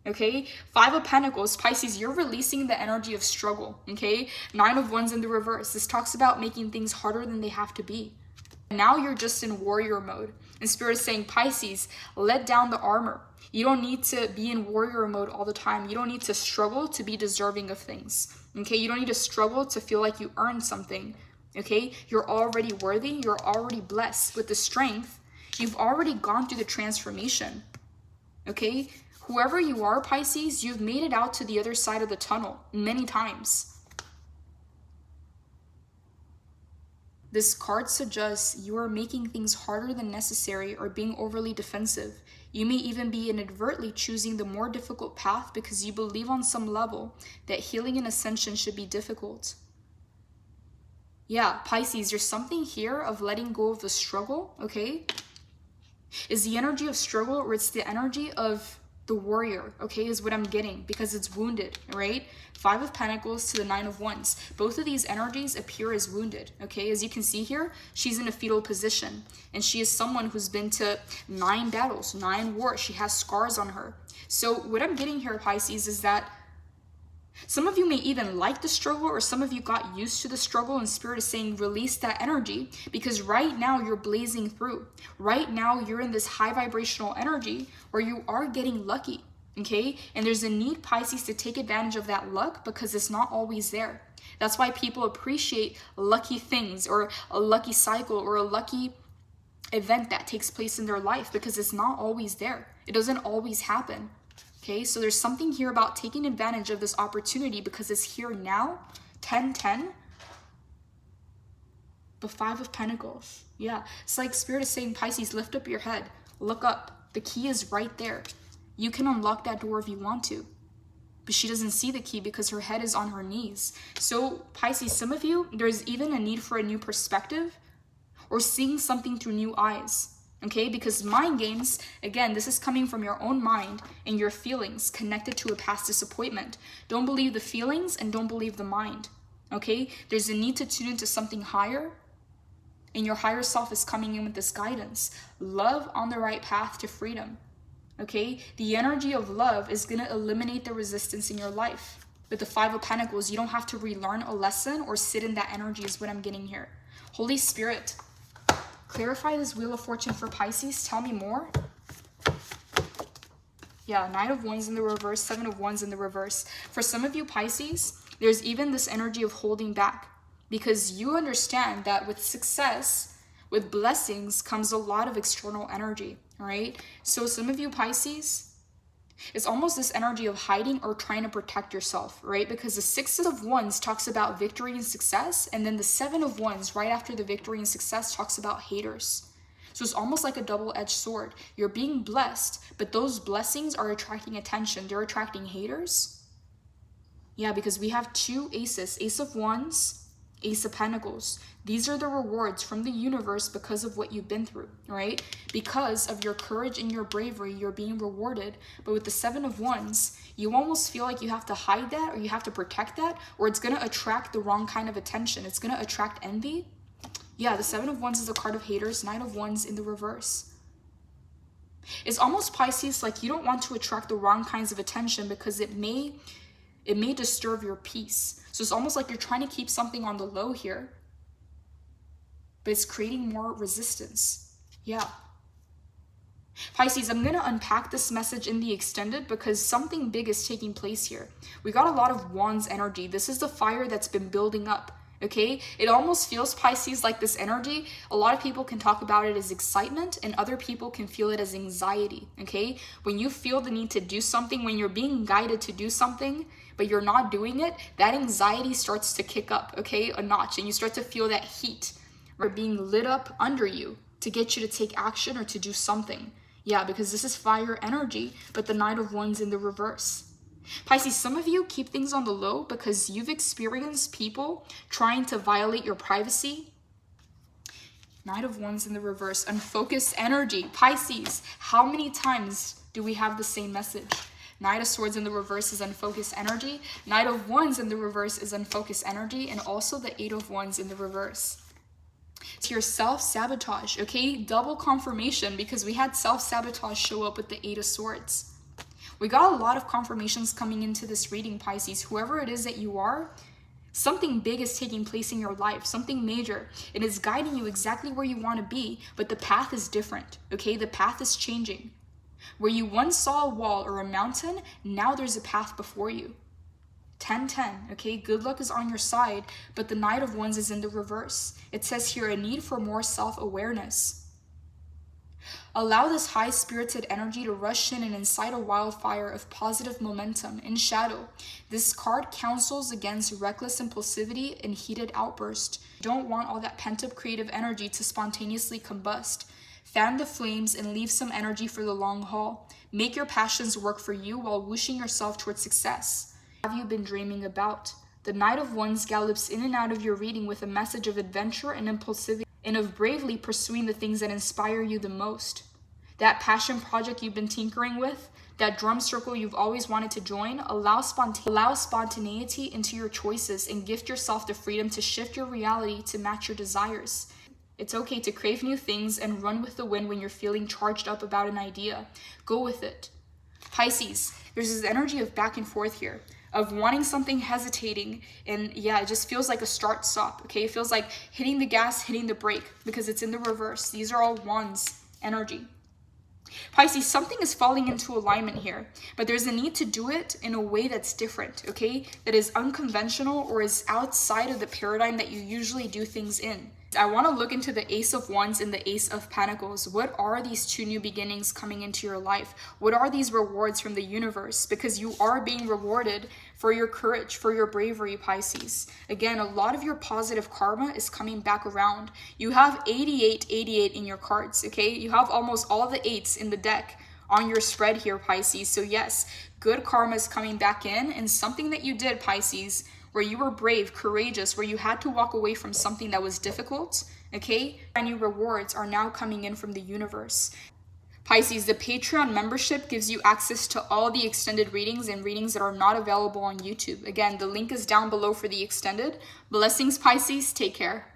Okay, 5 of Pentacles, Pisces, you're releasing the energy of struggle. Okay, 9 of Wands in the reverse. This talks about making things harder than they have to be. Now you're just in warrior mode. And Spirit is saying, Pisces, let down the armor. You don't need to be in warrior mode all the time. You don't need to struggle to be deserving of things. Okay, you don't need to struggle to feel like you earned something. Okay, you're already worthy. You're already blessed with the strength. You've already gone through the transformation. Okay, whoever you are, Pisces, you've made it out to the other side of the tunnel many times. This card suggests you are making things harder than necessary or being overly defensive. You may even be inadvertently choosing the more difficult path because you believe on some level that healing and ascension should be difficult. Yeah, Pisces, there's something here of letting go of the struggle, okay? Is the energy of struggle, or it's the energy of the warrior, okay, is what I'm getting, because it's wounded, right? 5 of Pentacles to the 9 of Wands. Both of these energies appear as wounded, okay? As you can see here, she's in a fetal position, and she is someone who's been to 9 battles, 9 wars. She has scars on her. So what I'm getting here, Pisces, is that some of you may even like the struggle, or some of you got used to the struggle, and Spirit is saying release that energy, because right now you're blazing through. Right now you're in this high vibrational energy where you are getting lucky, okay? And there's a need, Pisces, to take advantage of that luck because it's not always there. That's why people appreciate lucky things or a lucky cycle or a lucky event that takes place in their life, because it's not always there. It doesn't always happen. Okay, so there's something here about taking advantage of this opportunity because it's here now. 10-10. The 5 of Pentacles. Yeah, it's like Spirit is saying, Pisces, lift up your head. Look up. The key is right there. You can unlock that door if you want to. But she doesn't see the key because her head is on her knees. So Pisces, some of you, there's even a need for a new perspective or seeing something through new eyes. Okay, because mind games, again, this is coming from your own mind and your feelings connected to a past disappointment. Don't believe the feelings and don't believe the mind. Okay, there's a need to tune into something higher, and your higher self is coming in with this guidance. Love on the right path to freedom. Okay, the energy of love is going to eliminate the resistance in your life. With the 5 of Pentacles, you don't have to relearn a lesson or sit in that energy is what I'm getting here. Holy Spirit, clarify this Wheel of Fortune for Pisces. Tell me more. Yeah, 9 of Wands in the reverse, 7 of Wands in the reverse. For some of you, Pisces, there's even this energy of holding back because you understand that with success, with blessings, comes a lot of external energy, all right? So some of you, Pisces, it's almost this energy of hiding or trying to protect yourself, right? Because the 6 of Wands talks about victory and success, and then the 7 of Wands right after the victory and success talks about haters. So it's almost like a double-edged sword. You're being blessed, but those blessings are attracting attention. They're attracting haters. Yeah, because we have 2 aces, Ace of Wands, Ace of Pentacles. These are the rewards from the universe because of what you've been through, right? Because of your courage and your bravery, you're being rewarded. But with the 7 of Wands, you almost feel like you have to hide that or you have to protect that, or it's going to attract the wrong kind of attention. It's going to attract envy. Yeah, the 7 of Wands is a card of haters, 9 of Wands in the reverse. It's almost, Pisces, like you don't want to attract the wrong kinds of attention because it may disturb your peace. So it's almost like you're trying to keep something on the low here. but it's creating more resistance. Yeah. Pisces, I'm going to unpack this message in the extended because something big is taking place here. We got a lot of Wands energy. This is the fire that's been building up, okay? It almost feels, Pisces, like this energy, a lot of people can talk about it as excitement and other people can feel it as anxiety, okay? When you feel the need to do something, when you're being guided to do something, but you're not doing it, that anxiety starts to kick up, okay? A notch, and you start to feel that heat being lit up under you to get you to take action or to do something. Yeah, because this is fire energy, but the Knight of Wands in the reverse. Pisces, some of you keep things on the low because you've experienced people trying to violate your privacy. Knight of Wands in the reverse, unfocused energy. Pisces, how many times do we have the same message? Knight of Swords in the reverse is unfocused energy. Knight of Wands in the reverse is unfocused energy. And also the Eight of Wands in the reverse. It's your self-sabotage, okay? Double confirmation because we had self-sabotage show up with the Eight of Swords. We got a lot of confirmations coming into this reading, Pisces. Whoever it is that you are, something big is taking place in your life, something major. It is guiding you exactly where you want to be, but the path is different, okay? The path is changing. Where you once saw a wall or a mountain, now there's a path before you. 10-10, okay? Good luck is on your side, but the Knight of Wands is in the reverse. It says here a need for more self-awareness. Allow this high-spirited energy to rush in and incite a wildfire of positive momentum in shadow. This card counsels against reckless impulsivity and heated outburst. You don't want all that pent-up creative energy to spontaneously combust. Fan the flames and leave some energy for the long haul. Make your passions work for you while whooshing yourself towards success. Have you been dreaming about? The Knight of Wands gallops in and out of your reading with a message of adventure and impulsivity and of bravely pursuing the things that inspire you the most. That passion project you've been tinkering with, that drum circle you've always wanted to join, allow spontaneity into your choices and gift yourself the freedom to shift your reality to match your desires. It's okay to crave new things and run with the wind when you're feeling charged up about an idea. Go with it. Pisces, there's this energy of back and forth here, of wanting something, hesitating, and yeah, it just feels like a start-stop, okay? It feels like hitting the gas, hitting the brake, because it's in the reverse. These are all Wands energy. Pisces, something is falling into alignment here, but there's a need to do it in a way that's different, okay? That is unconventional or is outside of the paradigm that you usually do things in. I want to look into the Ace of Wands and the Ace of Pentacles. What are these two new beginnings coming into your life? What are these rewards from the universe? Because you are being rewarded for your courage, for your bravery, Pisces. Again, a lot of your positive karma is coming back around. You have 88 in your cards, okay? You have almost all the 8s in the deck on your spread here, Pisces. So yes, good karma is coming back in, and something that you did, Pisces, where you were brave, courageous, where you had to walk away from something that was difficult, okay? And your rewards are now coming in from the universe. Pisces, the Patreon membership gives you access to all the extended readings and readings that are not available on YouTube. Again, the link is down below for the extended. Blessings, Pisces. Take care.